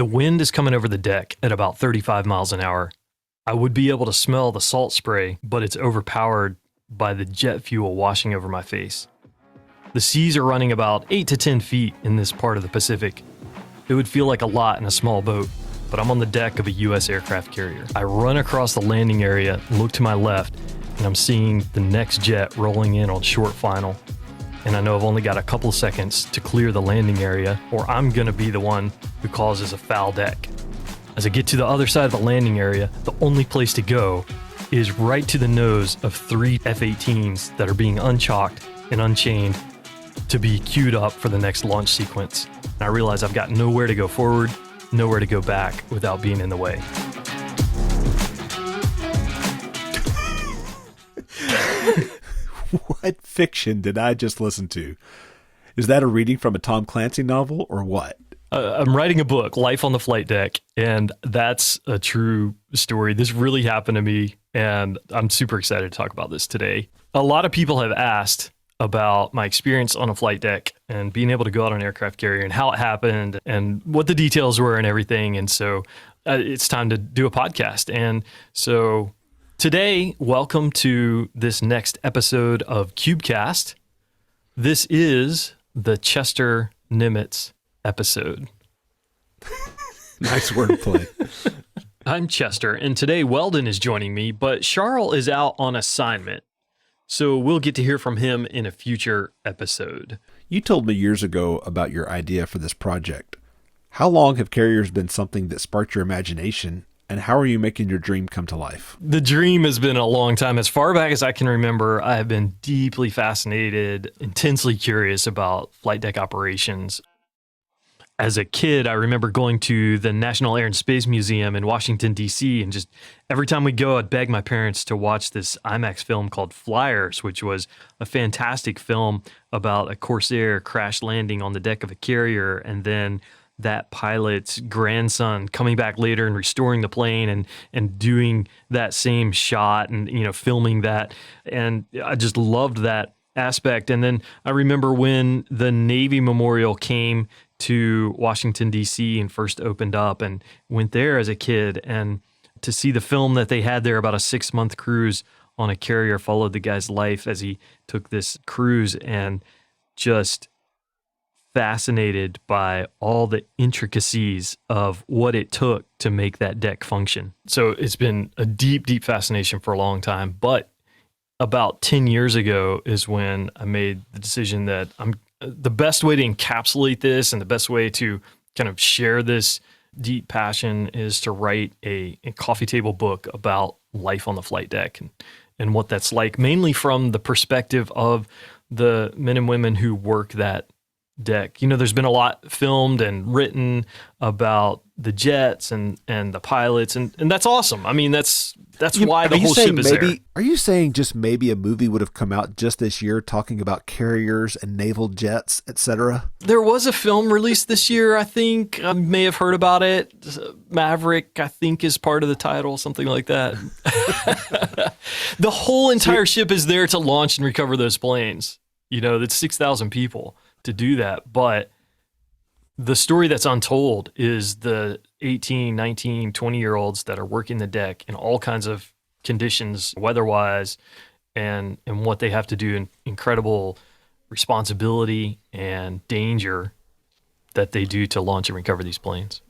The wind is coming over the deck at about 35 miles an hour. I would be able to smell the salt spray, but it's overpowered by the jet fuel washing over my face. The seas are running about 8 to 10 feet in this part of the Pacific. It would feel like a lot in a small boat, but I'm on the deck of a U.S. aircraft carrier. I run across the landing area, look to my left, and I'm seeing the next jet rolling in on short final. And I know I've only got a couple of seconds to clear the landing area, or I'm going to be the one who causes a foul deck. As I get to the other side of the landing area, the only place to go is right to the nose of 3 F-18s that are being unchalked and unchained to be queued up for the next launch sequence. And I realize I've got nowhere to go forward, nowhere to go back without being in the way. What fiction did I just listen to? Is that a reading from a Tom Clancy novel or what? I'm writing a book, Life on the Flight Deck, and that's a true story. This really happened to me, and I'm super excited to talk about this today. A lot of people have asked about my experience on a flight deck and being able to go out on an aircraft carrier and how it happened and what the details were and everything. And so it's time to do a podcast. And so today, welcome to this next episode of CUBEcast. This is the Chester Nimitz episode. Nice wordplay. I'm Chester, and today Weldon is joining me, but Charles is out on assignment. So we'll get to hear from him in a future episode. You told me years ago about your idea for this project. How long have carriers been something that sparked your imagination, and how are you making your dream come to life? The dream has been a long time. As far back as I can remember, I have been deeply fascinated, intensely curious about flight deck operations. As a kid, I remember going to the National Air and Space Museum in Washington, D.C., and just every time we go, I'd beg my parents to watch this IMAX film called Flyers, which was a fantastic film about a Corsair crash landing on the deck of a carrier, and then that pilot's grandson coming back later and restoring the plane and doing that same shot and, you know, filming that. And I just loved that aspect. And then I remember when the Navy Memorial came to Washington, D.C. and first opened up, and went there as a kid, and to see the film that they had there about a 6-month cruise on a carrier followed the guy's life as he took this cruise, and just fascinated by all the intricacies of what it took to make that deck function. So it's been a deep, deep fascination for a long time. But about 10 years ago is when I made the decision that the best way to encapsulate this and the best way to kind of share this deep passion is to write a coffee table book about life on the flight deck and what that's like, mainly from the perspective of the men and women who work that deck. You know, there's been a lot filmed and written about the jets and the pilots, and that's awesome. I mean, that's why the whole ship is there. Are you saying just maybe a movie would have come out just this year talking about carriers and naval jets, etc.? There was a film released this year, I think. I may have heard about it. Maverick, I think, is part of the title, something like that. The whole entire ship is there to launch and recover those planes. You know, that's 6,000 people to do that. But the story that's untold is the 18, 19, 20-year-olds that are working the deck in all kinds of conditions, weather-wise, and what they have to do in incredible responsibility and danger that they do to launch and recover these planes.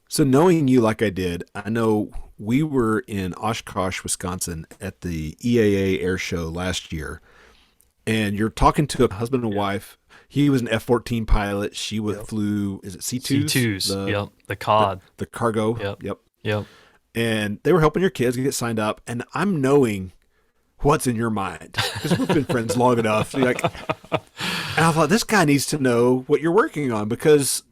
So knowing you like I did, I know we were in Oshkosh, Wisconsin at the EAA Air Show last year, and you're talking to a husband and wife. He was an F-14 pilot. She flew, is it C-2s? C-2s, yep. The COD. The cargo. Yep. And they were helping your kids get signed up. And I'm knowing what's in your mind because we've been friends long enough. And I thought, this guy needs to know what you're working on, because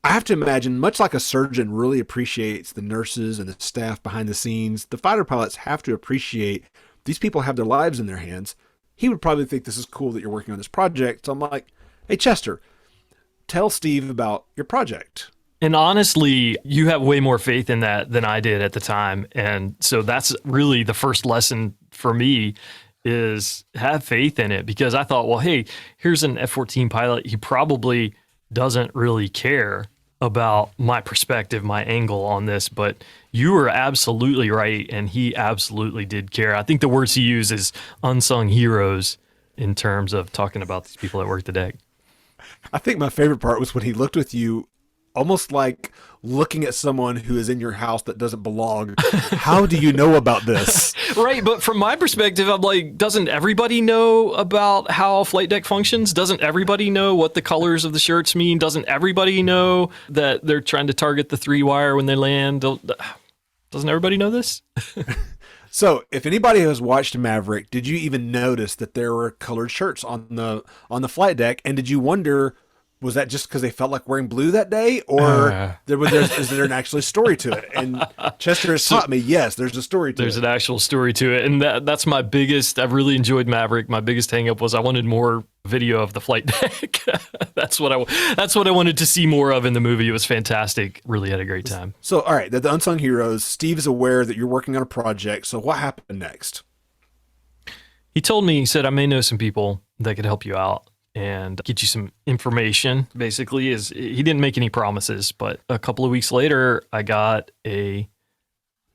I have to imagine, much like a surgeon really appreciates the nurses and the staff behind the scenes, the fighter pilots have to appreciate these people have their lives in their hands. He would probably think this is cool that you're working on this project. So I'm like, hey, Chester, tell Steve about your project. And honestly, you have way more faith in that than I did at the time. And so that's really the first lesson for me, is have faith in it, because I thought, well, hey, here's an F-14 pilot. He probably doesn't really care about my perspective, my angle on this, but you were absolutely right, and he absolutely did care. I think the words he used is unsung heroes in terms of talking about these people that work the deck. I think my favorite part was when he looked with you almost like looking at someone who is in your house that doesn't belong. How do you know about this? Right, but from my perspective, I'm like, doesn't everybody know about how flight deck functions? Doesn't everybody know what the colors of the shirts mean? Doesn't everybody know that they're trying to target the 3-wire when they land? Doesn't everybody know this? So, if anybody has watched Maverick, did you even notice that there were colored shirts on the flight deck? And did you wonder, was that just because they felt like wearing blue that day, or is there an actual story to it? And Chester has taught me, yes, there's a story to it. There's an actual story to it, and that's my biggest. I've really enjoyed Maverick. My biggest hang-up was I wanted more video of the flight deck. That's what I wanted to see more of in the movie. It was fantastic. Really had a great time. So, all right, the unsung heroes. Steve is aware that you're working on a project. So, what happened next? He told me, he said, I may know some people that could help you out and get you some information. Basically, he didn't make any promises, but a couple of weeks later, I got a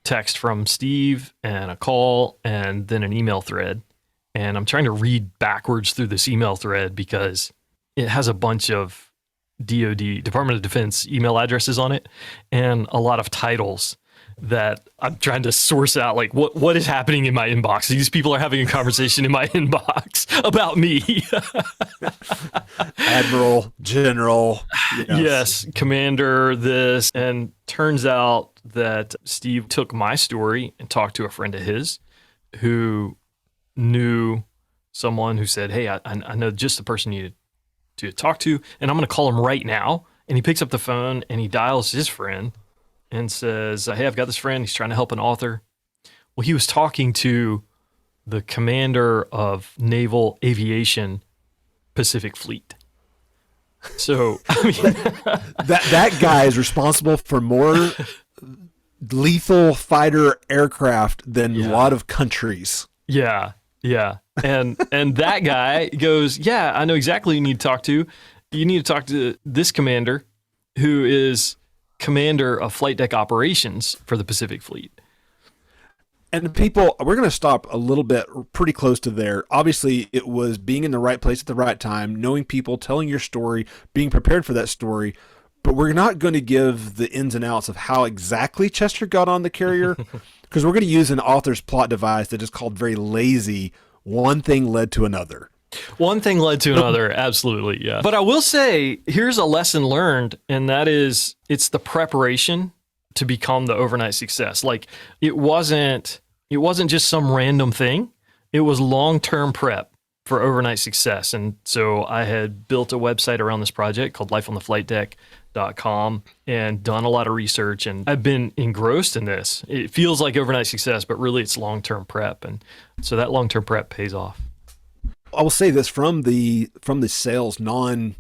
text from Steve and a call and then an email thread. And I'm trying to read backwards through this email thread because it has a bunch of DoD, Department of Defense email addresses on it and a lot of titles that I'm trying to source out, like what is happening in my inbox. These people are having a conversation in my inbox about me. Admiral, General. Yes, Commander, this. And turns out that Steve took my story and talked to a friend of his who knew someone who said, hey, I know just the person you need to talk to, and I'm going to call him right now. And he picks up the phone and he dials his friend and says, hey, I've got this friend. He's trying to help an author. Well, he was talking to the commander of Naval Aviation Pacific Fleet. So, I mean, that guy is responsible for more lethal fighter aircraft than a lot of countries. Yeah. And that guy goes, yeah, I know exactly who you need to talk to. You need to talk to this commander who is commander of flight deck operations for the Pacific Fleet. And people, we're going to stop a little bit pretty close to there. Obviously, it was being in the right place at the right time, knowing people, telling your story, being prepared for that story. But we're not going to give the ins and outs of how exactly Chester got on the carrier, because we're going to use an author's plot device that is called very lazy. One thing led to another. One thing led to another, absolutely, yeah. But I will say, here's a lesson learned, and that is it's the preparation to become the overnight success. Like, it wasn't just some random thing. It was long-term prep for overnight success. And so I had built a website around this project called lifeontheflightdeck.com and done a lot of research, and I've been engrossed in this. It feels like overnight success, but really it's long-term prep. And so that long-term prep pays off. I will say this from the sales, not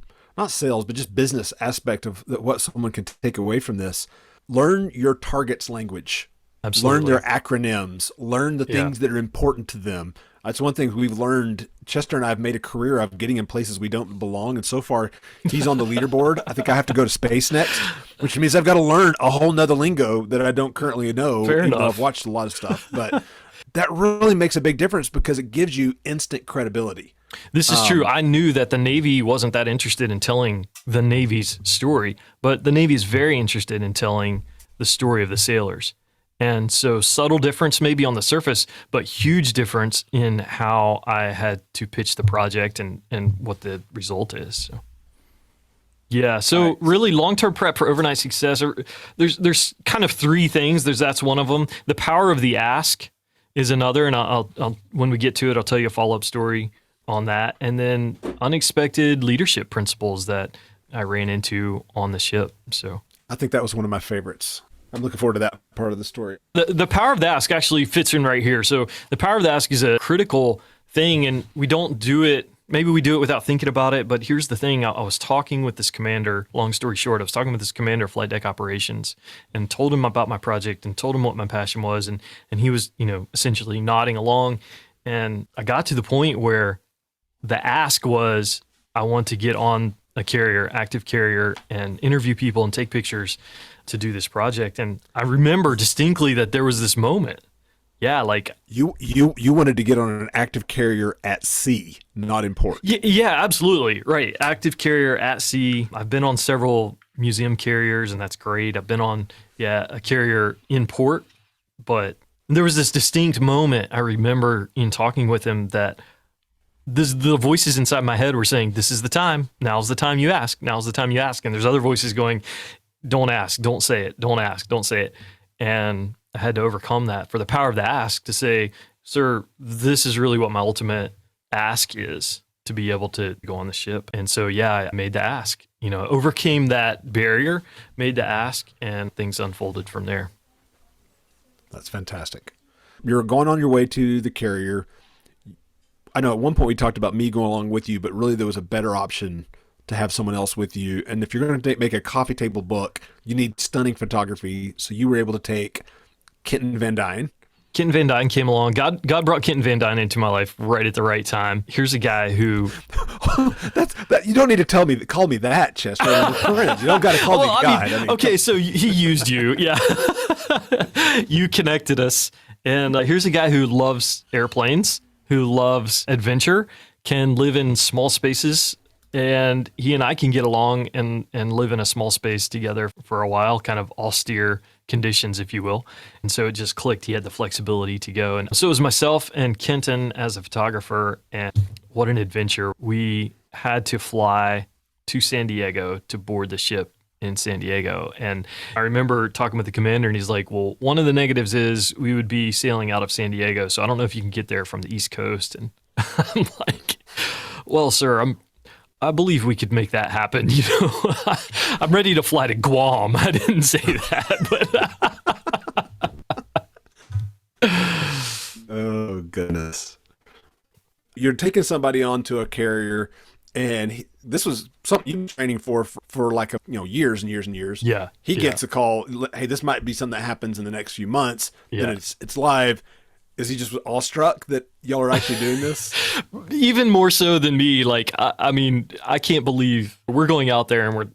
sales, but just business aspect of what someone can take away from this. Learn your target's language. Absolutely. Learn their acronyms. Learn the things that are important to them. That's one thing we've learned. Chester and I have made a career of getting in places we don't belong. And so far, he's on the leaderboard. I think I have to go to space next, which means I've got to learn a whole nother lingo that I don't currently know. Fair enough. I've watched a lot of stuff. But that really makes a big difference because it gives you instant credibility. This is true. I knew that the Navy wasn't that interested in telling the Navy's story, but the Navy is very interested in telling the story of the sailors. And so subtle difference maybe on the surface, but huge difference in how I had to pitch the project and what the result is. So. Yeah, so really long-term prep for overnight success. There's kind of three things. That's one of them. The power of the ask is another, and I'll when we get to it, I'll tell you a follow-up story on that. And then unexpected leadership principles that I ran into on the ship. So I think that was one of my favorites. I'm looking forward to that part of the story. The power of the ask actually fits in right here. So the power of the ask is a critical thing, and we don't do it. Maybe we do it without thinking about it, but here's the thing. I was talking with this commander, long story short, I was talking with this commander of flight deck operations and told him about my project and told him what my passion was. And he was, essentially nodding along. And I got to the point where the ask was, I want to get on a carrier, active carrier, and interview people and take pictures to do this project. And I remember distinctly that there was this moment. Yeah, like you wanted to get on an active carrier at sea, not in port. yeah, absolutely. Right. Active carrier at sea. I've been on several museum carriers, and that's great. I've been on, a carrier in port, but there was this distinct moment I remember in talking with him that the voices inside my head were saying, this is the time. Now's the time you ask. Now's the time you ask. And there's other voices going, don't ask, don't say it, don't ask, don't say it. And I had to overcome that for the power of the ask to say, sir, this is really what my ultimate ask is, to be able to go on the ship. And so, I made the ask, overcame that barrier, made the ask, and things unfolded from there. That's fantastic. You're going on your way to the carrier. I know at one point we talked about me going along with you, but really there was a better option to have someone else with you. And if you're going to make a coffee table book, you need stunning photography. So you were able to take Kenton Van Dyne. Kenton Van Dyne came along. God brought Kenton Van Dyne into my life right at the right time. Here's a guy who... You don't need to call me that, Chester. We're friends. You don't got to call me God. Okay, so he used you. Yeah. You connected us. And here's a guy who loves airplanes, who loves adventure, can live in small spaces, and he and I can get along and live in a small space together for a while, kind of austere conditions, if you will. And so it just clicked. He had the flexibility to go. And so it was myself and Kenton as a photographer, and what an adventure. We had to fly to San Diego to board the ship in San Diego. And I remember talking with the commander, and he's like, well, one of the negatives is we would be sailing out of San Diego, so I don't know if you can get there from the East Coast. And I'm like, well, sir, I believe we could make that happen. I'm ready to fly to Guam. I didn't say that, but oh goodness. You're taking somebody onto a carrier, and this was something you've been training for like years and years and years. Yeah. He gets a call, hey, this might be something that happens in the next few months. Yeah. Then it's live. Is he just awestruck that y'all are actually doing this? Even more so than me. Like, I mean, I can't believe we're going out there and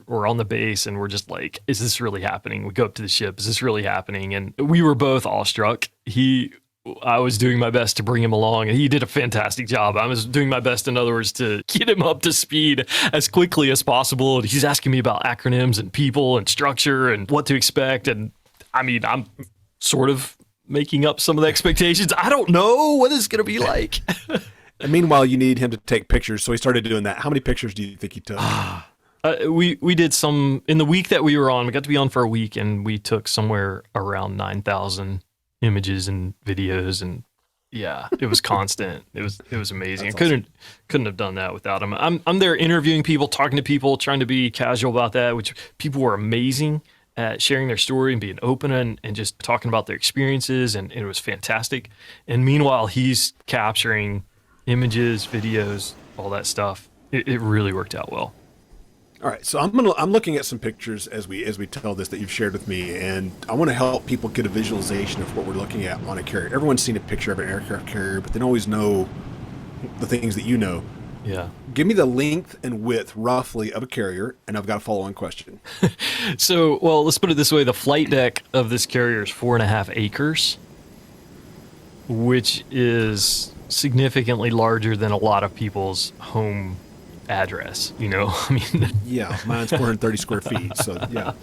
we're on the base, and we're just like, is this really happening? We go up to the ship. Is this really happening? And we were both awestruck. I was doing my best to bring him along, and he did a fantastic job. I was doing my best, in other words, to get him up to speed as quickly as possible. And he's asking me about acronyms and people and structure and what to expect. And I mean, I'm sort of making up some of the expectations. I don't know what it's going to be like. And meanwhile, you need him to take pictures. So he started doing that. How many pictures do you think he took? We did some in the week that we were on. We got to be on for a week, and we took somewhere around 9,000 images and videos, and it was constant. It was amazing. That's I couldn't have done that without him. I'm there interviewing people, talking to people, trying to be casual about that, which people were amazing at sharing their story and being open and just talking about their experiences, and it was fantastic. And meanwhile, he's capturing images, videos, all that stuff. It really worked out well. All right, so I'm looking at some pictures as we tell this that you've shared with me, and I want to help people get a visualization of what we're looking at on a carrier. Everyone's seen a picture of an aircraft carrier, but they don't always know the things that you know. Yeah. Give me the length and width roughly of a carrier, and I've got a follow-on question. So, well, let's put it this way: the flight deck of this carrier is 4.5 acres, which is significantly larger than a lot of people's home address, I mean, yeah, mine's 430 square feet, so yeah.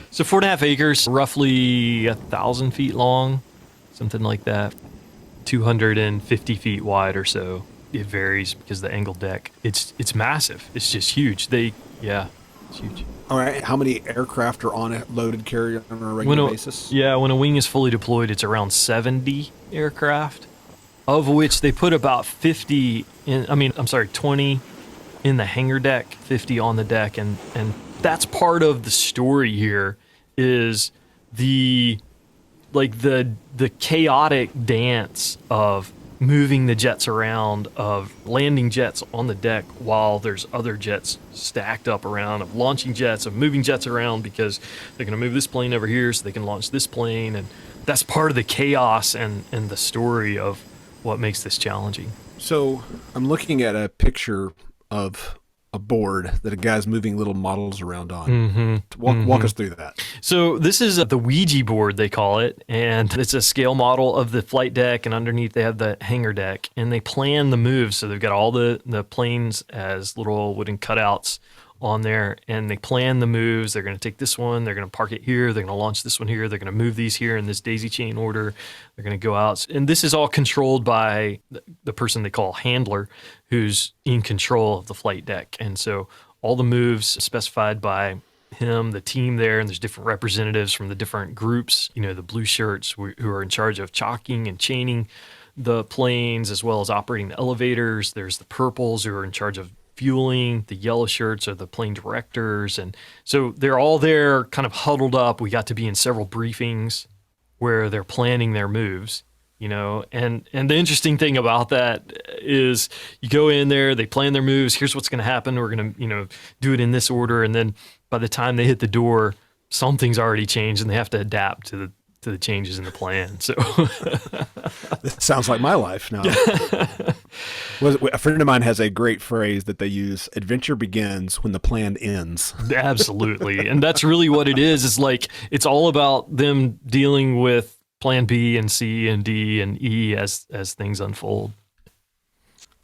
So 4.5 acres, roughly 1,000 feet long, something like that, 250 feet wide or so. It varies because the angled deck, it's massive. It's just huge. It's huge. All right, how many aircraft are on a loaded carrier on a regular basis? Yeah, when a wing is fully deployed, it's around 70 aircraft, of which they put about 20 in the hangar deck, 50 on the deck. And that's part of the story here is the chaotic dance of moving the jets around, of landing jets on the deck while there's other jets stacked up around, of launching jets, of moving jets around because they're going to move this plane over here so they can launch this plane. And that's part of the chaos and the story of what makes this challenging. So I'm looking at a picture of a board that a guy's moving little models around on. Walk us through that. So this is the Ouija board, they call it, and it's a scale model of the flight deck, and underneath they have the hangar deck, and they plan the moves. So they've got all the planes as little wooden cutouts on there, and they plan the moves. They're going to take this one, they're going to park it here, they're going to launch this one here, they're going to move these here in this daisy chain order, they're going to go out. And this is all controlled by the person they call handler, who's in control of the flight deck. And so all the moves specified by him, the team there, and there's different representatives from the different groups, the blue shirts who are in charge of chocking and chaining the planes, as well as operating the elevators. There's the purples who are in charge of fueling. The yellow shirts are the plane directors. And so they're all there kind of huddled up. We got to be in several briefings where they're planning their moves, and the interesting thing about that is you go in there, they plan their moves. Here's what's going to happen. We're going to, do it in this order. And then by the time they hit the door, something's already changed and they have to adapt to the changes in the plan. So this sounds like my life now. A friend of mine has a great phrase that they use: adventure begins when the plan ends. Absolutely. And that's really what it is. It's like, it's all about them dealing with plan B and C and D and E as things unfold.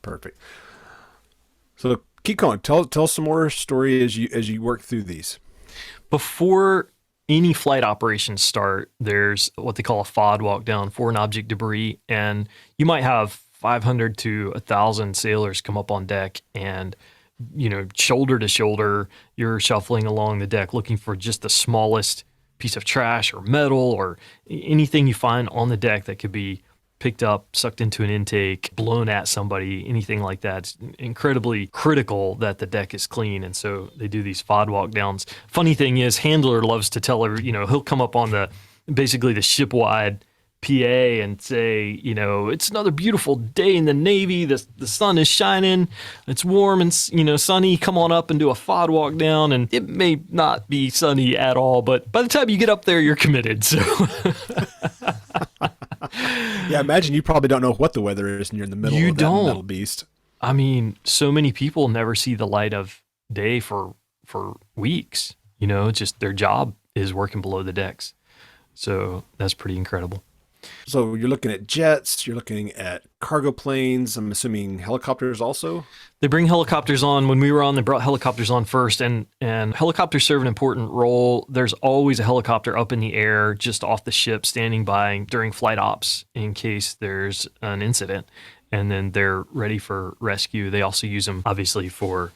Perfect. So keep going. Tell some more story as you work through these. Before any flight operations start, there's what they call a FOD walk down, foreign object debris, and you might have 500 to 1,000 sailors come up on deck, and shoulder to shoulder, you're shuffling along the deck looking for just the smallest piece of trash or metal or anything you find on the deck that could be picked up, sucked into an intake, blown at somebody, anything like that. It's incredibly critical that the deck is clean, and so they do these FOD walk downs. Funny thing is, handler loves to tell her, he'll come up on basically the ship-wide PA and say, it's another beautiful day in the Navy. The sun is shining. It's warm and, sunny. Come on up and do a FOD walk down. And it may not be sunny at all, but by the time you get up there, you're committed. So yeah, imagine you probably don't know what the weather is and you're in the middle of that metal beast. I mean, so many people never see the light of day for weeks. Just their job is working below the decks. So that's pretty incredible. So you're looking at jets, you're looking at cargo planes, I'm assuming helicopters also? They bring helicopters on. When we were on, they brought helicopters on first, and helicopters serve an important role. There's always a helicopter up in the air just off the ship standing by during flight ops in case there's an incident, and then they're ready for rescue. They also use them, obviously, for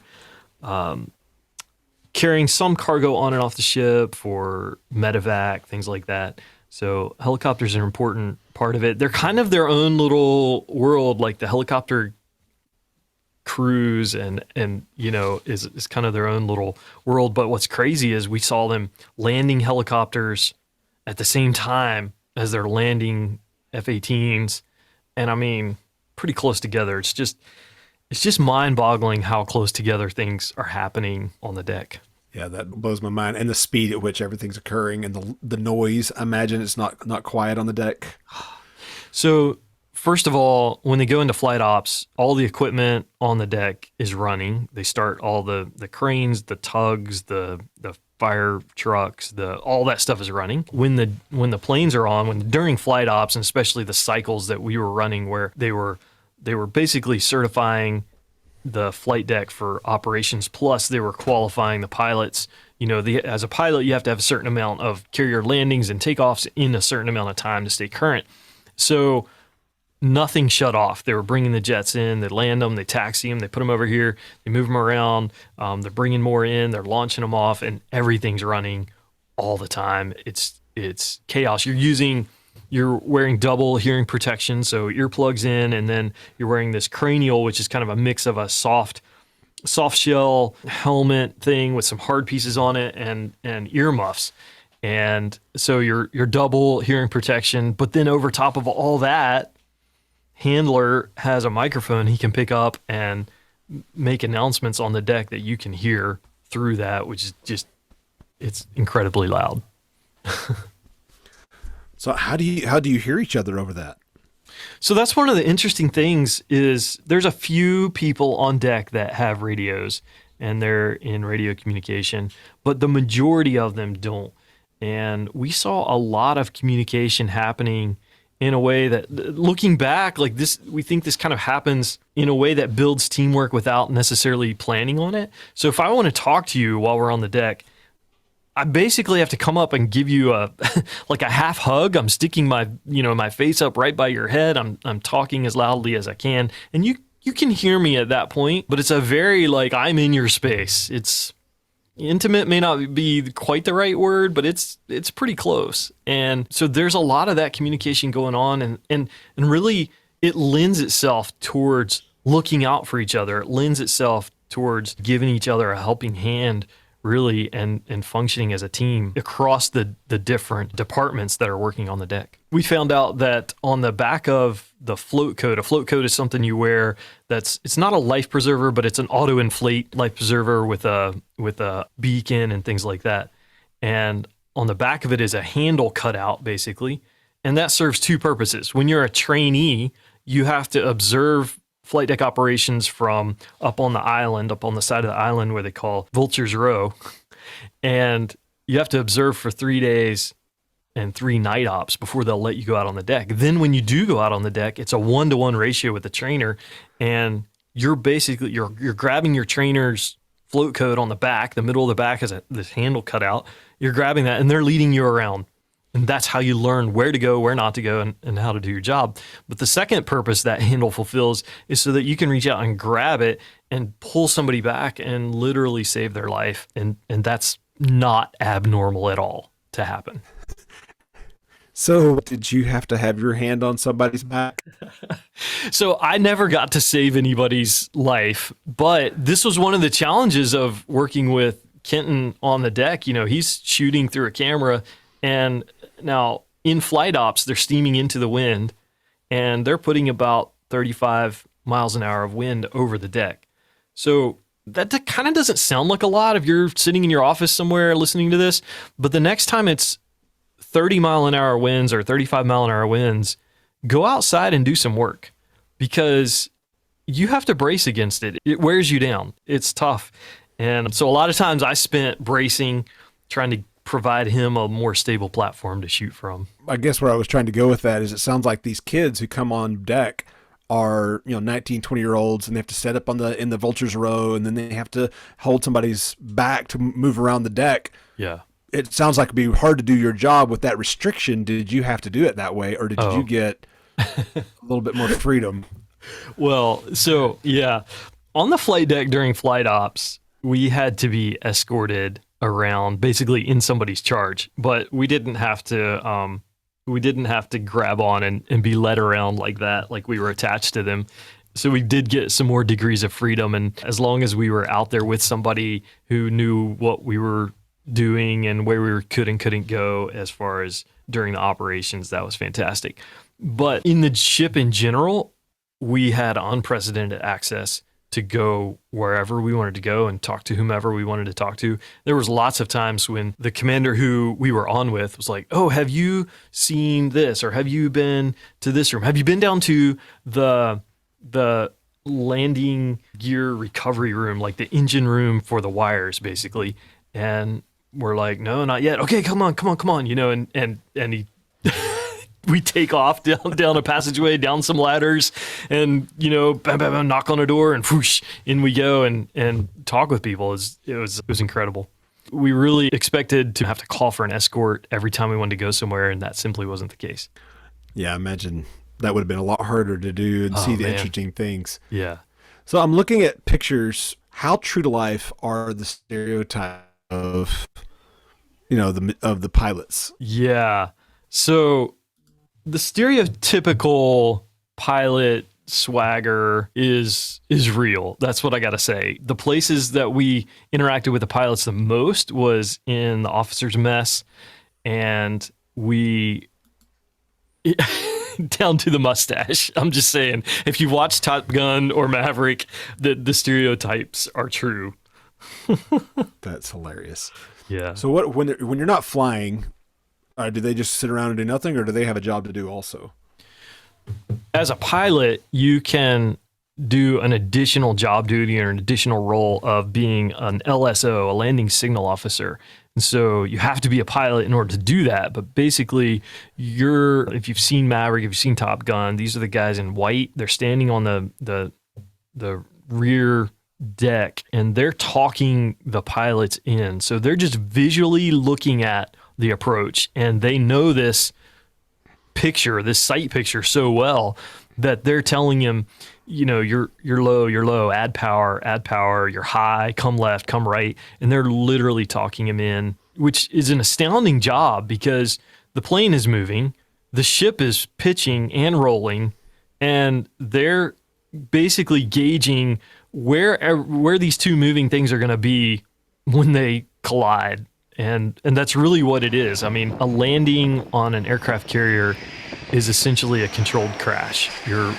carrying some cargo on and off the ship, for medevac, things like that. So helicopters are an important part of it. They're kind of their own little world, like the helicopter crews and is kind of their own little world. But what's crazy is we saw them landing helicopters at the same time as they're landing F-18s. And I mean, pretty close together. It's just mind-boggling how close together things are happening on the deck. Yeah, that blows my mind. And the speed at which everything's occurring and the noise. I imagine it's not quiet on the deck. So first of all, when they go into flight ops, all the equipment on the deck is running. They start all the cranes, the tugs, the fire trucks, all that stuff is running. When the planes are on, during flight ops, and especially the cycles that we were running where they were basically certifying the flight deck for operations, plus they were qualifying the pilots. As a pilot, you have to have a certain amount of carrier landings and takeoffs in a certain amount of time to stay current. So nothing shut off. They were bringing the jets in, they land them, they taxi them, they put them over here, they move them around, they're bringing more in, they're launching them off, and everything's running all the time. It's chaos. You're wearing double hearing protection, so earplugs in, and then you're wearing this cranial, which is kind of a mix of a soft shell helmet thing with some hard pieces on it and earmuffs. And so you're double hearing protection, but then over top of all that, handler has a microphone he can pick up and make announcements on the deck that you can hear through that, which is it's incredibly loud. So how do you hear each other over that? So that's one of the interesting things is there's a few people on deck that have radios and they're in radio communication, but the majority of them don't. And we saw a lot of communication happening in a way that, looking back, like this, we think this kind of happens in a way that builds teamwork without necessarily planning on it. So if I want to talk to you while we're on the deck, I basically have to come up and give you a like a half hug. I'm sticking my my face up right by your head. I'm talking as loudly as I can, and you can hear me at that point. But it's a very like I'm in your space. It's intimate, may not be quite the right word, but it's pretty close. And so there's a lot of that communication going on, and really it lends itself towards looking out for each other. It lends itself towards giving each other a helping hand, really, and functioning as a team across the different departments that are working on the deck. We found out that on the back of the float coat, a float coat is something you wear it's not a life preserver, but it's an auto-inflate life preserver with a beacon and things like that. And on the back of it is a handle cut out, basically. And that serves two purposes. When you're a trainee, you have to observe flight deck operations from up on the island, up on the side of the island where they call Vulture's Row. And you have to observe for 3 days and 3 night ops before they'll let you go out on the deck. Then when you do go out on the deck, it's a 1-to-1 ratio with the trainer. And you're basically, you're grabbing your trainer's float coat on the back. The middle of the back has this handle cut out. You're grabbing that and they're leading you around. And that's how you learn where to go, where not to go, and how to do your job. But the second purpose that handle fulfills is so that you can reach out and grab it and pull somebody back and literally save their life. And that's not abnormal at all to happen. So did you have to have your hand on somebody's back? So I never got to save anybody's life, but this was one of the challenges of working with Kenton on the deck. He's shooting through a camera, and now in flight ops, they're steaming into the wind, and they're putting about 35 miles an hour of wind over the deck. So that kind of doesn't sound like a lot if you're sitting in your office somewhere listening to this, but the next time it's 30 mile an hour winds or 35 mile an hour winds, go outside and do some work, because you have to brace against it. It wears you down. It's tough. And so a lot of times I spent bracing, trying to provide him a more stable platform to shoot from. I guess where I was trying to go with that is it sounds like these kids who come on deck are 19, 20-year-olds, and they have to set up in the Vulture's Row, and then they have to hold somebody's back to move around the deck. Yeah. It sounds like it'd be hard to do your job with that restriction. Did you have to do it that way, or did you get a little bit more freedom? Well, so yeah, on the flight deck during flight ops, we had to be escorted around basically in somebody's charge, but we didn't have to grab on and be led around like that, like we were attached to them. So we did get some more degrees of freedom, and as long as we were out there with somebody who knew what we were doing and where we could and couldn't go as far as during the operations, that was fantastic. But in the ship in general, we had unprecedented access to go wherever we wanted to go and talk to whomever we wanted to talk to. There was lots of times when the commander who we were on with was like, "Oh, have you seen this? Or have you been to this room? Have you been down to the landing gear recovery room, like the engine room for the wires, basically?" And we're like, "No, not yet." "Okay, come on, and he we take off down a passageway, down some ladders, and bam, bam, bam, knock on a door, and whoosh, in we go and talk with people. It was incredible. We really expected to have to call for an escort every time we wanted to go somewhere, and that simply wasn't the case. Yeah, I imagine that would have been a lot harder to do and see the interesting things. Yeah. So I'm looking at pictures. How true to life are the stereotypes of the pilots? Yeah. So the stereotypical pilot swagger is real. That's what I got to say. The places that we interacted with the pilots the most was in the officers' mess, and down to the mustache. I'm just saying, if you watch Top Gun or Maverick, the stereotypes are true. That's hilarious. Yeah. So when you're not flying, do they just sit around and do nothing, or do they have a job to do also? as a pilot, you can do an additional job duty or an additional role of being an LSO, a landing signal officer. And so you have to be a pilot in order to do that. But basically, if you've seen Maverick, if you've seen Top Gun, these are the guys in white. They're standing on the rear deck and they're talking the pilots in. So they're just visually looking at the approach, and they know this sight picture so well that they're telling him, you're low, add power, you're high, come left, come right. And they're literally talking him in, which is an astounding job because the plane is moving, the ship is pitching and rolling, and they're basically gauging where these two moving things are going to be when they collide. And that's really what it is. I mean, a landing on an aircraft carrier is essentially a controlled crash. You're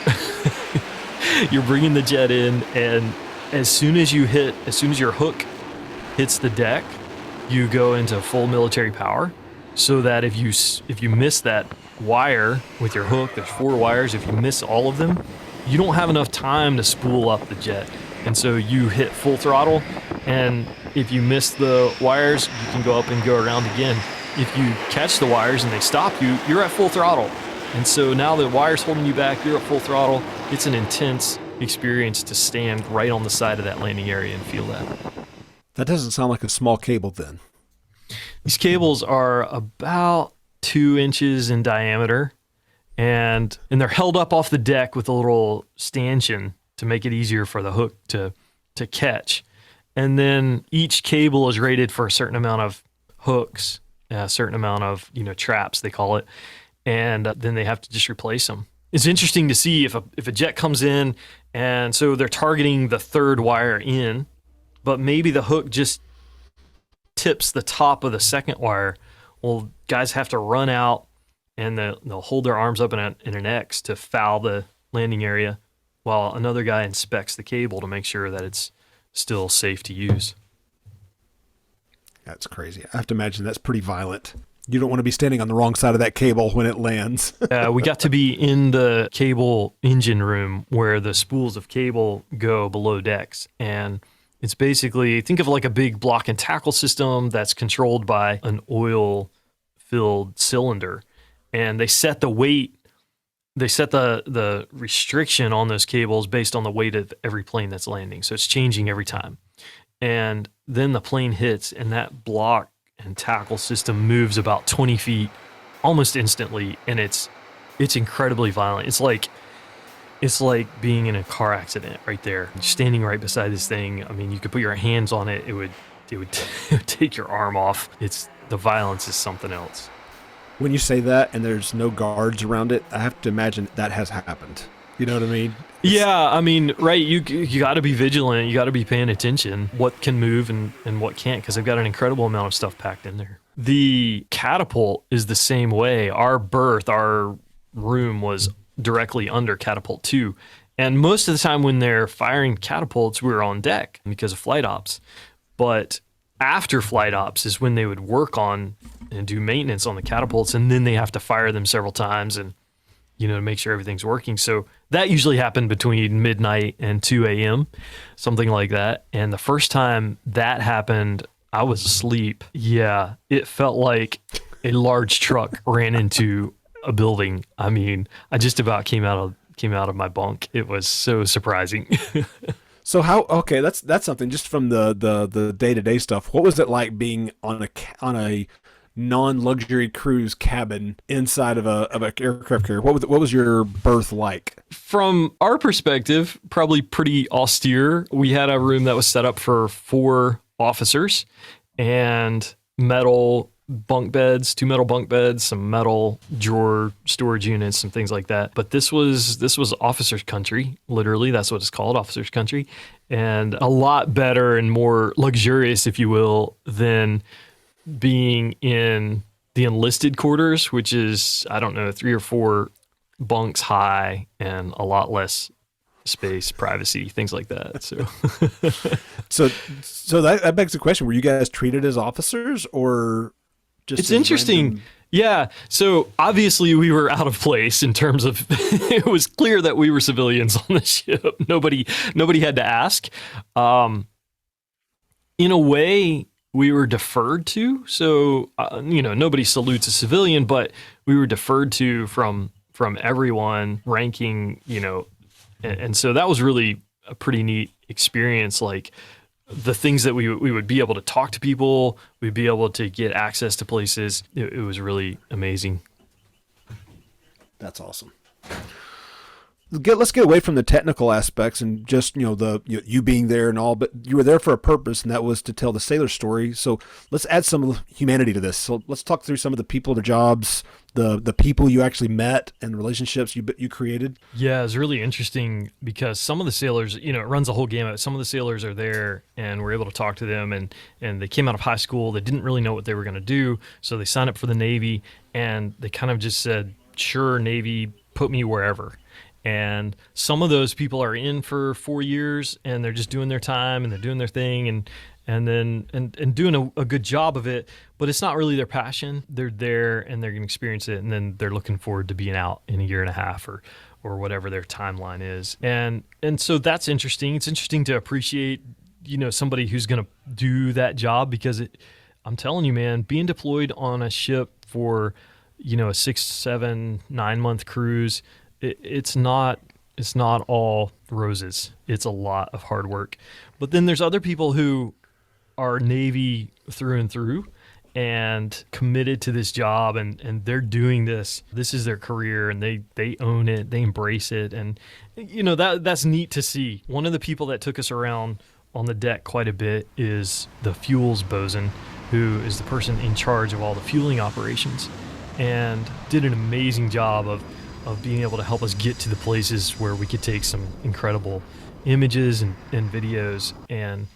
bringing the jet in, and as soon as your hook hits the deck, you go into full military power. So that if you miss that wire with your hook, there's 4 wires. If you miss all of them, you don't have enough time to spool up the jet, and so you hit full throttle. And if you miss the wires, you can go up and go around again. If you catch the wires and they stop you, you're at full throttle. And so now the wire's holding you back, you're at full throttle. It's an intense experience to stand right on the side of that landing area and feel that. That doesn't sound like a small cable then. These cables are about 2 inches in diameter, and they're held up off the deck with a little stanchion to make it easier for the hook to catch. And then each cable is rated for a certain amount of hooks, a certain amount of traps, they call it. And then they have to just replace them. It's interesting to see if a jet comes in, and so they're targeting the 3rd wire in, but maybe the hook just tips the top of the 2nd wire. Well, guys have to run out, and they'll hold their arms up in an X to foul the landing area, while another guy inspects the cable to make sure that it's still safe to use. That's crazy. I have to imagine that's pretty violent. You don't want to be standing on the wrong side of that cable when it lands. We got to be in the cable engine room where the spools of cable go below decks. And it's basically, think of like a big block and tackle system that's controlled by an oil-filled cylinder. And they set the weight, they set the restriction on those cables based on the weight of every plane that's landing. So it's changing every time. And then the plane hits, and that block and tackle system moves about 20 feet almost instantly, and it's incredibly violent. It's like being in a car accident right there. You're standing right beside this thing. I mean, you could put your hands on it. It would take your arm off. The violence is something else. When you say that and there's no guards around it, I have to imagine that has happened. You know what I mean? Yeah, I mean, right, you got to be vigilant. You got to be paying attention what can move and what can't, because they've got an incredible amount of stuff packed in there. The catapult is the same way. Our room was directly under catapult 2. And most of the time when they're firing catapults, we were on deck because of flight ops. But after flight ops is when they would work on and do maintenance on the catapults, and then they have to fire them several times and to make sure everything's working. So that usually happened between midnight and 2 a.m., something like that. And the first time that happened, I was asleep. Yeah, it felt like a large truck ran into a building. I mean, I just about came out of my bunk. It was so surprising. So that's something just from the day-to-day stuff. What was it like being on a non-luxury cruise cabin inside of an aircraft carrier? What was your berth like? From our perspective, probably pretty austere. We had a room that was set up for 4 officers, and metal bunk beds, 2 metal bunk beds, some metal drawer storage units, some things like that. But this was officers' country. Literally, that's what it's called, officers' country, and a lot better and more luxurious, if you will, than being in the enlisted quarters, which is, 3 or 4 bunks high and a lot less space, privacy, things like that. So that begs the question: were you guys treated as officers, or just? It's interesting. Yeah. So obviously we were out of place in terms of it was clear that we were civilians on the ship. Nobody had to ask. In a way, we were deferred to. So nobody salutes a civilian, but we were deferred to from everyone ranking. And so that was really a pretty neat experience. Like the things that we would be able to talk to people, we'd be able to get access to places. It was really amazing. That's awesome. Let's get away from the technical aspects and just you being there and all, but you were there for a purpose, and that was to tell the sailor story. So let's add some humanity to this. So let's talk through some of the people, the jobs, the people you actually met, and the relationships you created. Yeah, it's really interesting because some of the sailors, it runs a whole gamut. Some of the sailors are there, and we're able to talk to them, and they came out of high school. They didn't really know what they were going to do, so they signed up for the Navy, and they kind of just said, "Sure, Navy, put me wherever." And some of those people are in for 4 years, and they're just doing their time, and they're doing their thing, and doing a good job of it. But it's not really their passion. They're there, and they're going to experience it, and then they're looking forward to being out in a year and a half or whatever their timeline is. And so that's interesting. It's interesting to appreciate, somebody who's going to do that job, because I'm telling you, man, being deployed on a ship for, a 6, 7, 9 month cruise. It's not all roses. It's a lot of hard work. But then there's other people who are Navy through and through and committed to this job, and they're doing this. This is their career, and they own it. They embrace it. And, that's neat to see. One of the people that took us around on the deck quite a bit is the fuels bosun, who is the person in charge of all the fueling operations, and did an amazing job of being able to help us get to the places where we could take some incredible images and videos. And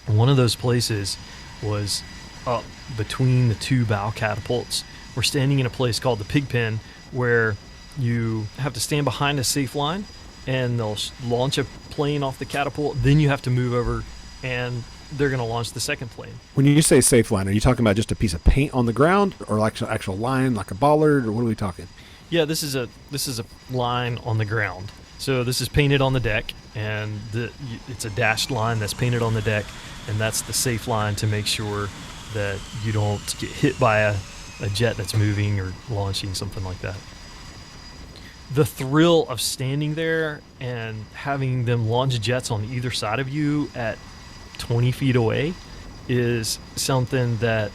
one of those places was up between the two bow catapults. We're standing in a place called the pig pen, where you have to stand behind a safe line, and they'll launch a plane off the catapult. Then you have to move over, and they're going to launch the second plane. When you say safe line, are you talking about just a piece of paint on the ground, or like an actual line, like a bollard, or what are we talking? Yeah, this is a line on the ground. So this is painted on the deck, and it's a dashed line that's painted on the deck, and that's the safe line to make sure that you don't get hit by a jet that's moving or launching, something like that. The thrill of standing there and having them launch jets on either side of you at 20 feet away is something that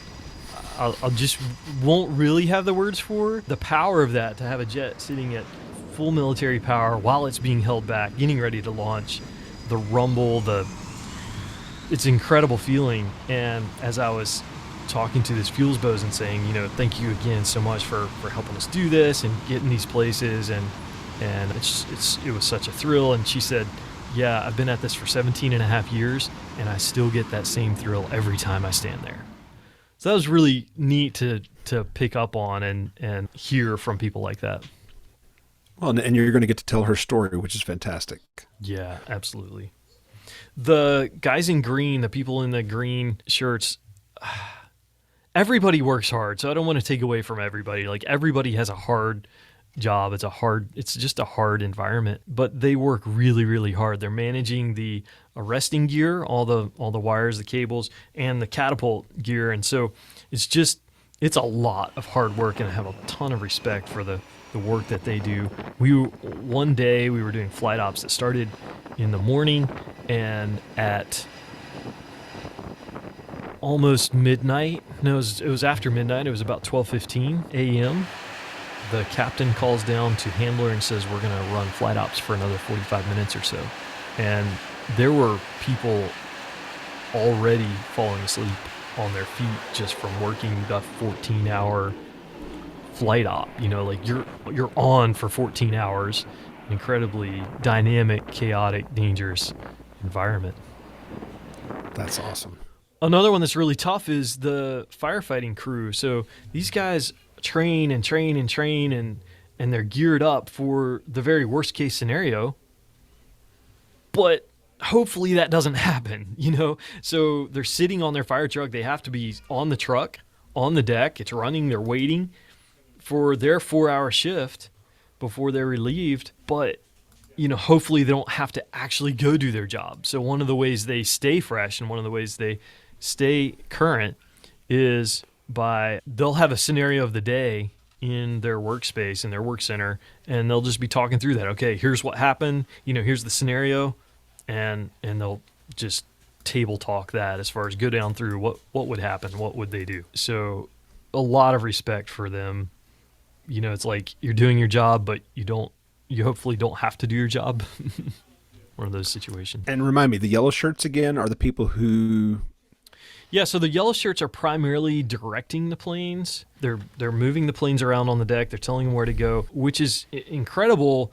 I'll just won't really have the words for. The power of that, to have a jet sitting at full military power while it's being held back, getting ready to launch, the rumble, it's an incredible feeling. And as I was talking to this fuels bosun saying, thank you again so much for helping us do this and getting these places, and it was such a thrill. And she said, yeah, I've been at this for 17 and a half years, and I still get that same thrill every time I stand there. So that was really neat to pick up on and hear from people like that. Well, and you're going to get to tell her story, which is fantastic. Yeah, absolutely. The guys in green, the people in the green shirts, everybody works hard. So I don't want to take away from everybody. Like, everybody has a hard job. It's just a hard environment, but they work really, really hard. They're managing the arresting gear, all the wires, the cables, and the catapult gear. And so it's a lot of hard work, and I have a ton of respect for the work that they do. One day we were doing flight ops that started in the morning, and at almost midnight, no, it was after midnight, it was about 12:15 a.m., the captain calls down to handler and says, we're going to run flight ops for another 45 minutes or so. And there were people already falling asleep on their feet just from working the 14-hour flight op. Like you're on for 14 hours, incredibly dynamic, chaotic, dangerous environment. That's awesome. Another one that's really tough is the firefighting crew. So these guys train and they're geared up for the very worst case scenario, but hopefully that doesn't happen, So they're sitting on their fire truck. They have to be on the truck on the deck. It's running. They're waiting for their 4-hour shift before they're relieved. But, hopefully they don't have to actually go do their job. So one of the ways they stay fresh and one of the ways they stay current is they'll have a scenario of the day in their workspace, in their work center, and they'll just be talking through that. Okay, here's what happened. Here's the scenario, and they'll just table talk that as far as go down through what would happen, what would they do. So a lot of respect for them. It's like you're doing your job, but you hopefully don't have to do your job. One of those situations. And remind me, the yellow shirts again are the people who... Yeah, so the yellow shirts are primarily directing the planes. They're moving the planes around on the deck. They're telling them where to go, which is incredible.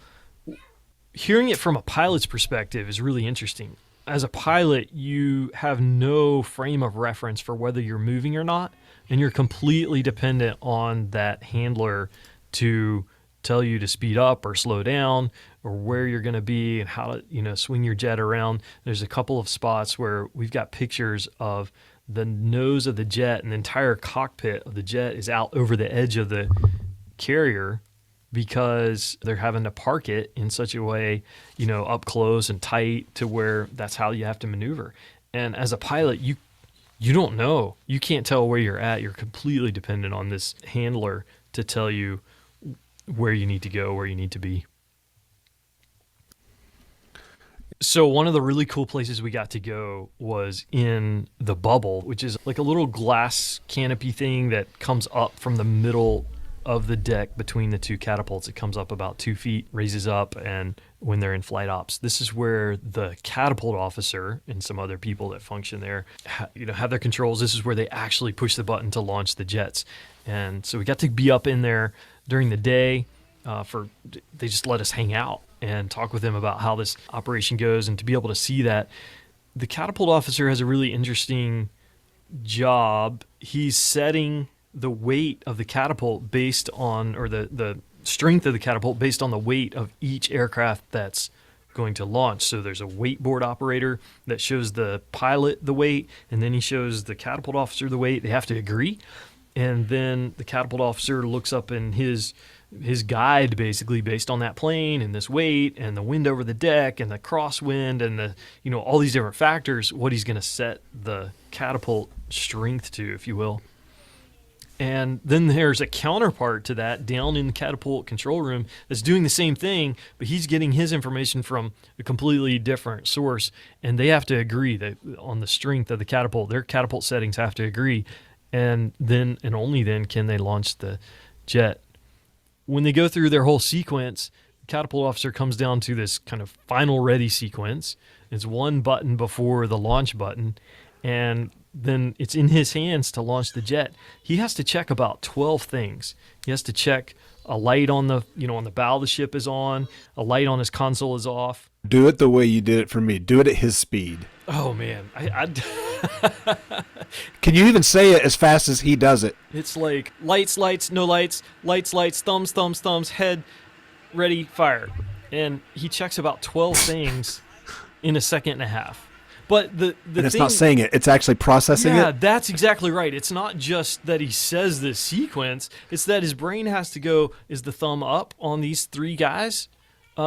Hearing it from a pilot's perspective is really interesting. As a pilot, you have no frame of reference for whether you're moving or not, and you're completely dependent on that handler to tell you to speed up or slow down or where you're going to be and how to, swing your jet around. There's a couple of spots where we've got pictures of the nose of the jet and the entire cockpit of the jet is out over the edge of the carrier because they're having to park it in such a way, up close and tight to where that's how you have to maneuver. And as a pilot, you don't know. You can't tell where you're at. You're completely dependent on this handler to tell you where you need to go, where you need to be. So one of the really cool places we got to go was in the bubble, which is like a little glass canopy thing that comes up from the middle of the deck between the two catapults. It comes up about 2 feet, raises up, and when they're in flight ops, this is where the catapult officer and some other people that function there, have their controls. This is where they actually push the button to launch the jets. And so we got to be up in there during the day. They just let us hang out and talk with them about how this operation goes, and to be able to see that. The catapult officer has a really interesting job. He's setting the weight of the catapult based on, or the strength of the catapult based on the weight of each aircraft that's going to launch. So there's a weight board operator that shows the pilot the weight, and then he shows the catapult officer the weight. They have to agree. And then the catapult officer looks up in his guide basically based on that plane and this weight and the wind over the deck and the crosswind and the all these different factors, what he's going to set the catapult strength to, if you will. And then there's a counterpart to that down in the catapult control room that's doing the same thing, but he's getting his information from a completely different source, and they have to agree that on the strength of the catapult. Their catapult settings have to agree, and then and only then can they launch the jet. When they go through their whole sequence, the catapult officer comes down to this kind of final ready sequence. It's one button before the launch button, and then it's in his hands to launch the jet. He has to check about 12 things. He has to check a light on the, on the bow of the ship is on, a light on his console is off. Do it the way you did it for me. Do it at his speed. Oh, man. Can you even say it as fast as he does it? It's like lights, no lights, lights, thumbs, head, ready, fire. And he checks about 12 things in a second and a half. But the and it's not saying it; it's actually processing it. Yeah, that's exactly right. It's not just that he says this sequence; it's that his brain has to go. Is the thumb up on these three guys,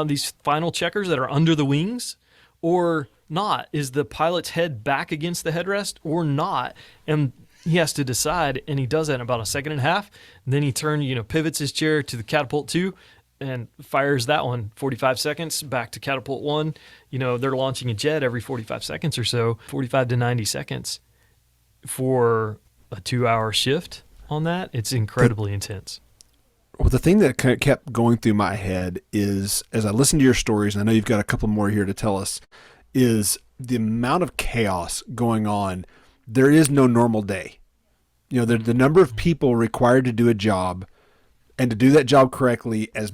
these final checkers that are under the wings, or not? Is the pilot's head back against the headrest or not? And he has to decide, and he does that in about a second and a half. And then he pivots his chair to the catapult 2. And fires that one 45 seconds back to catapult 1. They're launching a jet every 45 seconds or so, 45 to 90 seconds for a 2-hour shift on that. It's incredibly intense. Well, the thing that kept going through my head is, as I listened to your stories, and I know you've got a couple more here to tell us, is the amount of chaos going on. There is no normal day. The number of people required to do a job, and to do that job correctly, as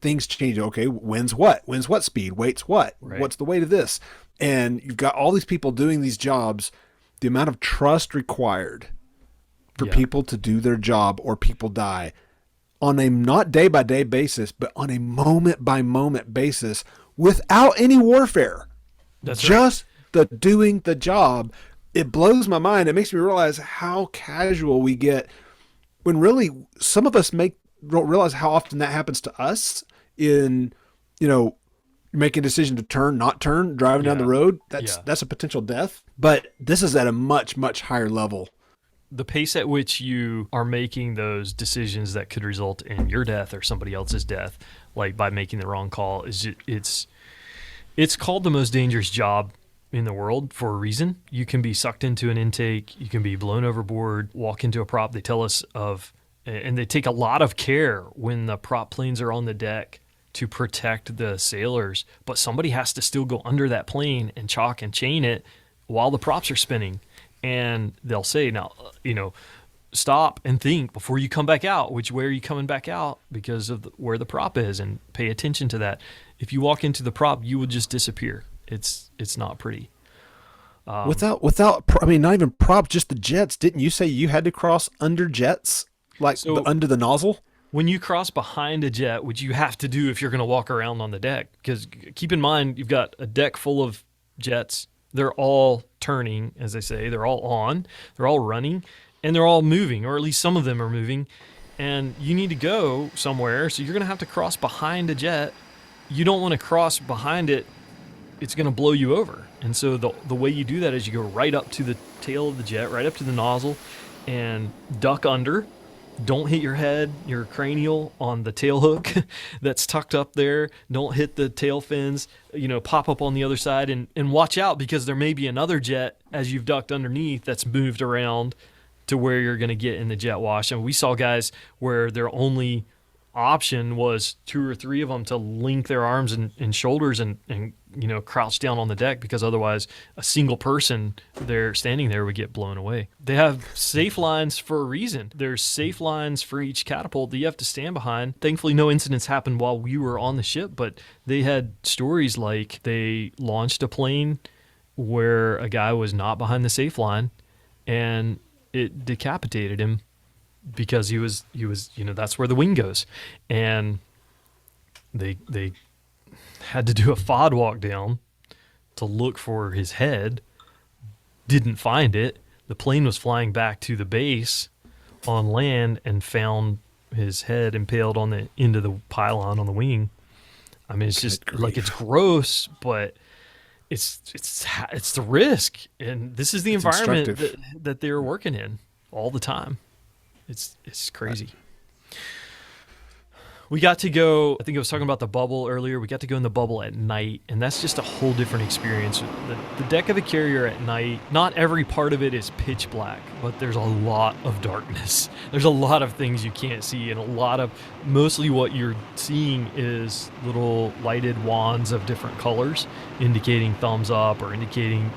things change. Okay, when's what? When's what speed? Weight's what? Right. What's the weight of this? And you've got all these people doing these jobs. The amount of trust required for people to do their job, or people die on a not day-by-day basis, but on a moment-by-moment basis without any warfare. That's just right. Doing the job. it blows my mind. It makes me realize how casual we get when really some of us don't realize how often that happens to us in, making a decision to turn, not turn, driving down the road. That's a potential death. But this is at a much, much higher level. The pace at which you are making those decisions that could result in your death or somebody else's death, like by making the wrong call, it's called the most dangerous job in the world for a reason. You can be sucked into an intake, you can be blown overboard, walk into a prop. They tell us and they take a lot of care when the prop planes are on the deck to protect the sailors, but somebody has to still go under that plane and chalk and chain it while the props are spinning. And they'll say, now, stop and think before you come back out. Which way are you coming back out? Because of where the prop is, and pay attention to that. If you walk into the prop, you will just disappear. It's not pretty. Without, not even props, just the jets. Didn't you say you had to cross under jets, under the nozzle? When you cross behind a jet, which you have to do if you're going to walk around on the deck, because keep in mind, you've got a deck full of jets. They're all turning, as they say. They're all on. They're all running. And they're all moving, or at least some of them are moving. And you need to go somewhere, so you're going to have to cross behind a jet. You don't want to cross behind it. It's going to blow you over. And so the way you do that is you go right up to the tail of the jet, right up to the nozzle, and duck under. Don't hit your head, your cranial on the tail hook that's tucked up there. Don't hit the tail fins, pop up on the other side, and watch out, because there may be another jet as you've ducked underneath that's moved around to where you're going to get in the jet wash. And we saw guys where their only option was 2 or 3 of them to link their arms and shoulders and crouch down on the deck, because otherwise a single person there standing there would get blown away. They have safe lines for a reason. There's safe lines for each catapult that you have to stand behind. Thankfully, no incidents happened while we were on the ship, but they had stories like they launched a plane where a guy was not behind the safe line and it decapitated him because he was that's where the wing goes. And they had to do a FOD walk down to look for his head, didn't find it. The plane was flying back to the base on land and found his head impaled on the end of the pylon on the wing. I mean, it's just it's gross, but it's the risk. And this is the environment that they were working in all the time. It's crazy. We got to go, I think I was talking about the bubble earlier, we got to go in the bubble at night, and that's just a whole different experience. The deck of a carrier at night, not every part of it is pitch black, but there's a lot of darkness. There's a lot of things you can't see, and mostly what you're seeing is little lighted wands of different colors indicating thumbs up or indicating,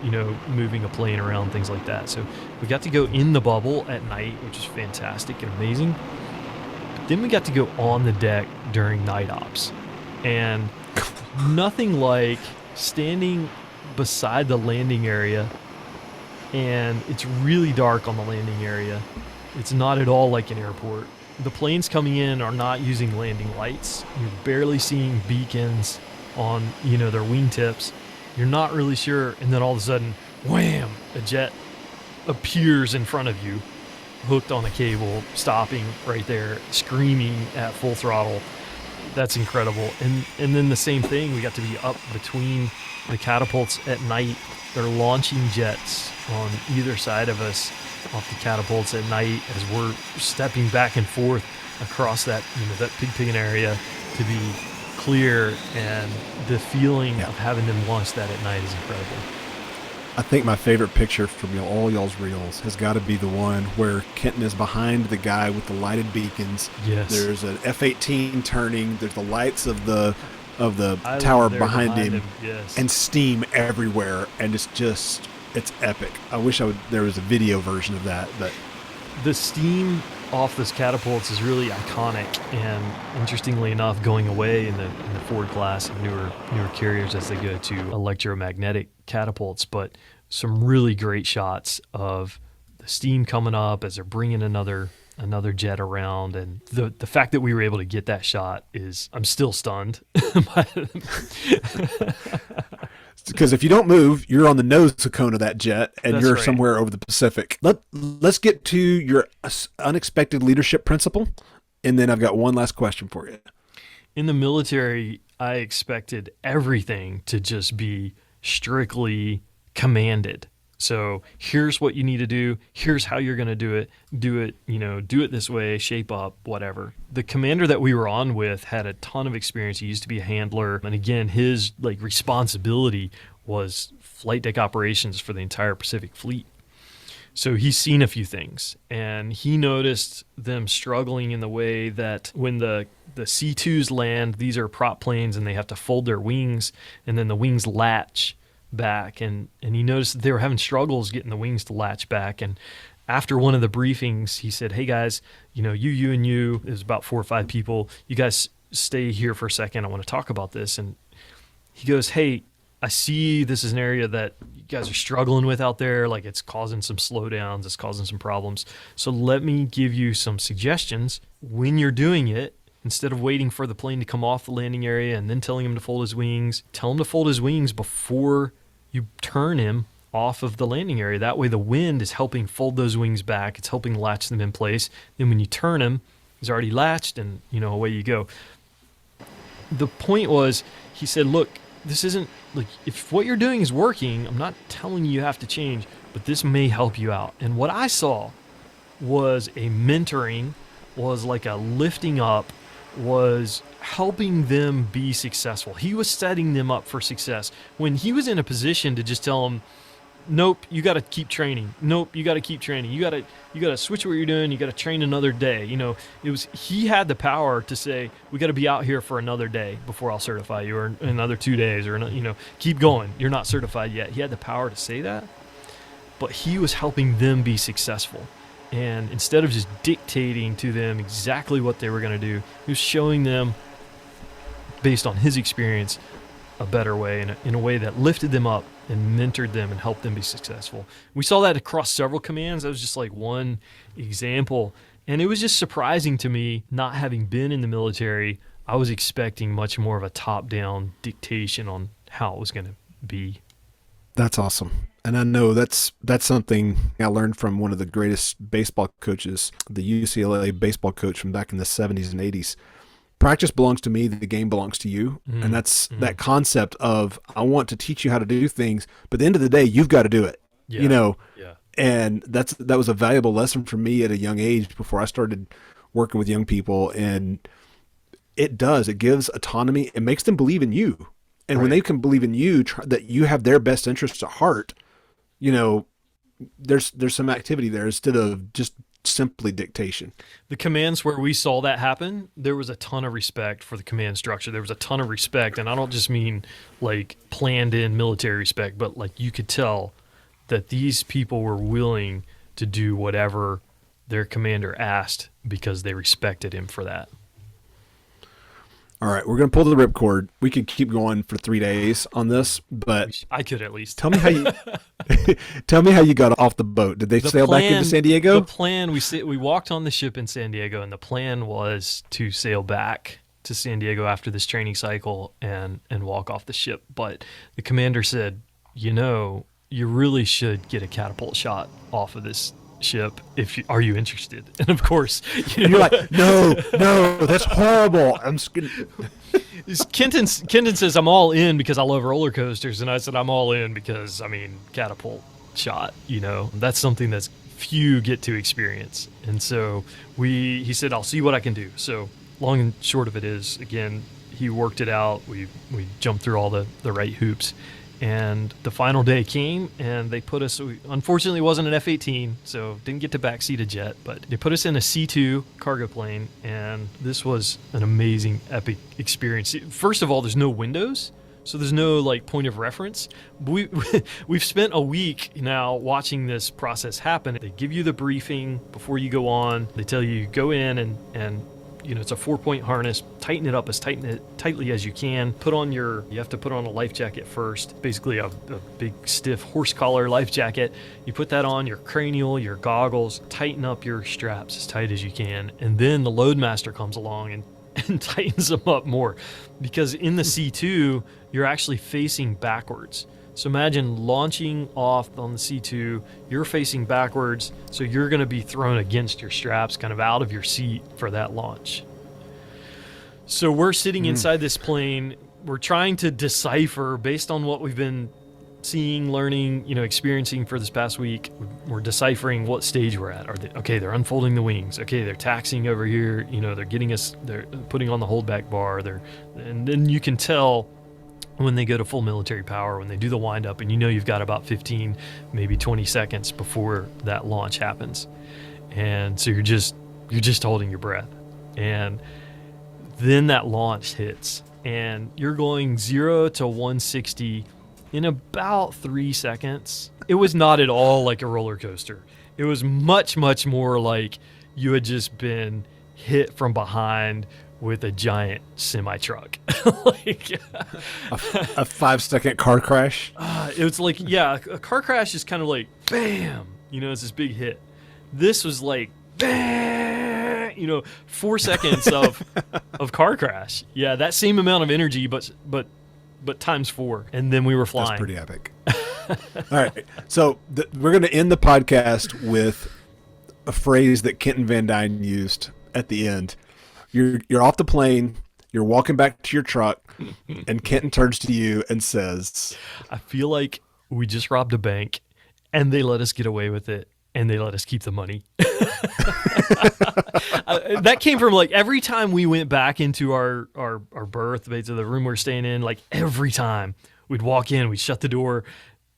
moving a plane around, things like that. So we got to go in the bubble at night, which is fantastic and amazing. Then we got to go on the deck during night ops, and nothing like standing beside the landing area, and it's really dark on the landing area. It's not at all like an airport. The planes coming in are not using landing lights. You're barely seeing beacons on, their wingtips. You're not really sure, and then all of a sudden, wham, a jet appears in front of you, hooked on a cable, stopping right there, screaming at full throttle. That's incredible. And then the same thing, we got to be up between the catapults at night. They're launching jets on either side of us off the catapults at night as we're stepping back and forth across that pig area to be clear, and the feeling of having them launch that at night is incredible. I think my favorite picture from all y'all's reels has got to be the one where Kenton is behind the guy with the lighted beacons. Yes. There's an F-18 turning. There's the lights of the tower behind him. Yes. And steam everywhere, and it's epic. I wish there was a video version of that, but the steam off those catapults is really iconic, and interestingly enough, going away in the Ford class and newer carriers as they go to electromagnetic catapults, but some really great shots of the steam coming up as they're bringing another jet around, and the fact that we were able to get that shot I'm still stunned. Because if you don't move, you're on the nose cone of that jet, and That's you're right. somewhere over the Pacific. Let's get to your unexpected leadership principle, and then I've got one last question for you. In the military, I expected everything to just be strictly commanded. So here's what you need to do. Here's how you're going to do it. Do it this way, shape up, whatever. The commander that we were on with had a ton of experience. He used to be a handler. And again, his responsibility was flight deck operations for the entire Pacific Fleet. So he's seen a few things, and he noticed them struggling in the way that when the C-2s land, these are prop planes, and they have to fold their wings, and then the wings latch back. And he noticed that they were having struggles getting the wings to latch back. And after one of the briefings, he said, hey, guys, you, and you, it was about 4 or 5 people, you guys stay here for a second. I want to talk about this. And he goes, hey, I see this is an area that you guys are struggling with out there. Like, it's causing some slowdowns. It's causing some problems. So let me give you some suggestions. When you're doing it, instead of waiting for the plane to come off the landing area and then telling him to fold his wings, tell him to fold his wings before you turn him off of the landing area. That way the wind is helping fold those wings back. It's helping latch them in place. Then when you turn him, he's already latched, and away you go. The point was, he said, look, this isn't like, if what you're doing is working, I'm not telling you have to change, but this may help you out. And what I saw was a mentoring, was like a lifting up, was helping them be successful. He was setting them up for success. When he was in a position to just tell them, nope, you got to keep training. Nope, you got to keep training. You got to switch what you're doing. You got to train another day. He had the power to say, we got to be out here for another day before I'll certify you, or another 2 days, or keep going. You're not certified yet. He had the power to say that, but he was helping them be successsul. And instead of just dictating to them exactly what they were going to do, he was showing them, based on his experience, a better way, and in a way that lifted them up and mentored them and helped them be successful. We saw that across several commands. That was just like one example. And it was just surprising to me, not having been in the military. I was expecting much more of a top-down dictation on how it was going to be. That's awesome. And I know that's something I learned from one of the greatest baseball coaches, the UCLA baseball coach from back in the 70s and 80s. Practice belongs to me, the game belongs to you. And that's that concept of, I want to teach you how to do things, but at the end of the day, you've got to do it. Yeah. And that was a valuable lesson for me at a young age before I started working with young people. And it gives autonomy. It makes them believe in you. And when they can believe in you, that you have their best interests at heart, there's some activity there instead of just simply dictation. The commands where we saw that happen, there was a ton of respect for the command structure. There was a ton of respect, and I don't just mean like planned in military respect, but like you could tell that these people were willing to do whatever their commander asked because they respected him for that. All right, we're going to pull the ripcord. We could keep going for 3 days on this, but I could at least. Tell me how you got off the boat. Did they sail back into San Diego? The plan, we walked on the ship in San Diego, and the plan was to sail back to San Diego after this training cycle and walk off the ship. But the commander said, you really should get a catapult shot off of this ship. Are you interested? And of course, you're like, no, that's horrible. I'm just gonna... Kenton says, I'm all in because I love roller coasters, and I said, I'm all in because catapult shot. That's something that's few get to experience. And so he said, I'll see what I can do. So long and short of it is, again, he worked it out. We jumped through all the right hoops. And the final day came, and they put us, unfortunately it wasn't an F-18, so didn't get to backseat a jet, but they put us in a C-2 cargo plane, and this was an amazing, epic experience. First of all, there's no windows, so there's no point of reference. We've spent a week now watching this process happen. They give you the briefing before you go on. They tell you go in and it's a 4-point harness. Tighten it up as tightly as you can. You have to put on a life jacket first. Basically a big stiff horse collar life jacket. You put that on, your cranial, your goggles. Tighten up your straps as tight as you can. And then the loadmaster comes along and tightens them up more. Because in the C2, you're actually facing backwards. So imagine launching off on the C2, you're facing backwards, so you're going to be thrown against your straps, kind of out of your seat for that launch. So we're sitting inside this plane, we're trying to decipher based on what we've been seeing, learning, experiencing for this past week. We're deciphering what stage we're at. They're unfolding the wings. Okay, they're taxiing over here. They're putting on the holdback bar. And then you can tell when they go to full military power, when they do the wind up, and you've got about 15, maybe 20 seconds before that launch happens. And so you're just holding your breath. And then that launch hits, and you're going 0 to 160 in about 3 seconds. It was not at all like a roller coaster. It was much, much more like you had just been hit from behind with a giant semi-truck. A 5-second car crash? It was like, a car crash is kind of like, bam, it's this big hit. This was like, bam, 4 seconds of car crash. Yeah, that same amount of energy, but times 4. And then we were flying. That's pretty epic. All right. So we're going to end the podcast with a phrase that Kenton Van Dyne used at the end. You're off the plane, you're walking back to your truck, and Kenton turns to you and says, I feel like we just robbed a bank, and they let us get away with it, and they let us keep the money. That came from, like, every time we went back into our berth, to the room we're staying in, like, every time we'd walk in, we'd shut the door,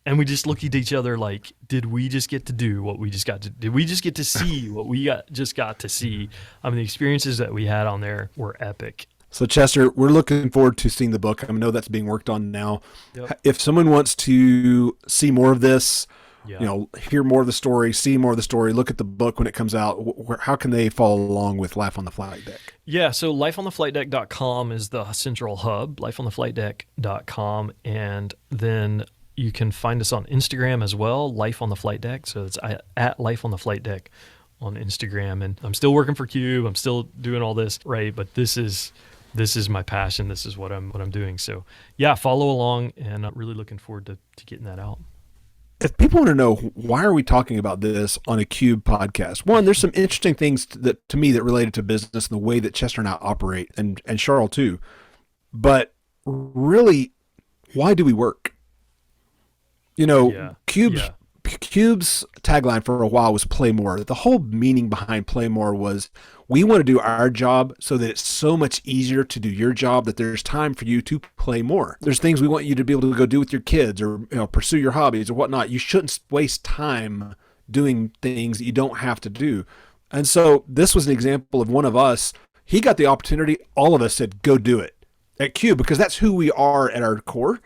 and we just look at each other like, did we just get to do what we just got to? Did we just get to see what we just got to see? I mean, the experiences that we had on there were epic. So, Chester, we're looking forward to seeing the book. I know that's being worked on now. Yep. If someone wants to see more of this, hear more of the story, see more of the story, look at the book when it comes out, how can they follow along with Life on the Flight Deck? Yeah, so lifeontheflightdeck.com is the central hub, lifeontheflightdeck.com, and then you can find us on Instagram as well, Life on the Flight Deck. So it's at Life on the Flight Deck on Instagram. And I'm still working for Cube. I'm still doing all this, right? But this is my passion. This is what I'm doing. So yeah, follow along, and I'm really looking forward to getting that out. If people want to know, why are we talking about this on a Cube podcast? One, there's some interesting things to me that related to business and the way that Chester and I operate, and Charles too. But really, why do we work? Cube's tagline for a while was play more. The whole meaning behind play more was we want to do our job so that it's so much easier to do your job that there's time for you to play more. There's things we want you to be able to go do with your kids or pursue your hobbies or whatnot. You shouldn't waste time doing things that you don't have to do. And so this was an example of one of us. He got the opportunity. All of us said, go do it at Cube, because that's who we are at our core.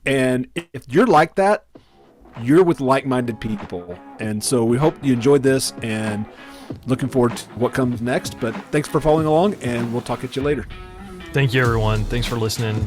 And if you're like that, you're with like-minded people. And so we hope you enjoyed this and looking forward to what comes next. But thanks for following along, and we'll talk at you later. Thank you, everyone. Thanks for listening.